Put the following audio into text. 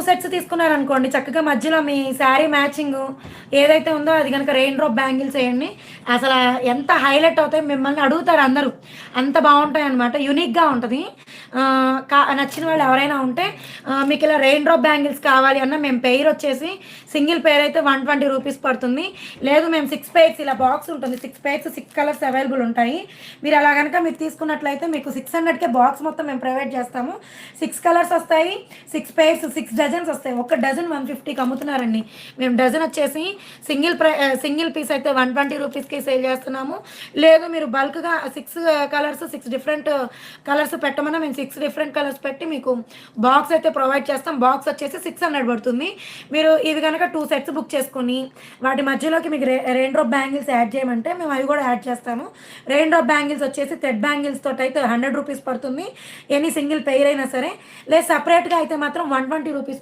Sets తీసుకున్నారనుకోండి, చక్కగా మధ్యలో మీ sari matching ఏదైతే ఉందో అది గనక రెయిన్ డ్రాప్ బ్యాంగిల్స్ ఎయండి. అసల ఎంత హైలైట్ అవుతాయి మిమ్మల్ని అడుగుతారు అందరూ. అంత బావుంటాయనమాట. యూనిక్‌గా ఉంటది. నచ్చిన వాళ్ళు ఎవరైనా ఉంటే మీకిలా రెయిన్ డ్రాప్ బ్యాంగిల్స్ కావాలి అన్నా మేము పెయిరొచ్చేసి సింగిల్ పెయిర్ అయితే రూ. 120 పడుతుంది. లేదు మేము 6 పెయిర్స్ ఇలా బాక్స్ ఉంటుంది. 6 పెయిర్స్ 6 కలర్స్ అవైలబుల్ ఉంటాయి. మీరు అలా గనక మీరు తీసుకున్నట్లయితే మీకు 600కే బాక్స్ మొత్తం మేము ప్రొవైడ్ చేస్తాము. 6 కలర్స్ వస్తాయి. 6 పెయిర్స్ 6 డజన్స్ వస్తాయి. ఒక డజన్ 150కి అమ్ముతున్నారండి. మేము డజన్ వచ్చేసి సింగిల్ పీస్ అయితే రూ. 120కి సేల్ చేస్తున్నాము. లేదు మీరు బల్క్‌గా 6 కలర్స్ 6 డిఫరెంట్ కలర్స్ పెట్టమన్నా మేము 6 డిఫరెంట్ కలర్స్ పెట్టి మీకు బాక్స్ అయితే ప్రొవైడ్ చేస్తాం. బాక్స్ వచ్చేసి 600 పడుతుంది. మీరు ఇవి గనక 2 సెట్స్ బుక్ చేసుకొని వాటి మధ్యలోకి మీకు రెయిన్ డ్రాప్ బ్యాంగిల్స్ యాడ్ చేయమంటే మేము అవి కూడా యాడ్ చేస్తాము. రెయిన్ డ్రాప్ బ్యాంగిల్స్ వచ్చేసి థ్రెడ్ బ్యాంగిల్స్ తోటైతే రూ. 100 పడుతుంది. ఎనీ సింగిల్ పెయిర్ అయినా సరే. లేదు సెపరేట్‌గా అయితే మాత్రం రూ. 120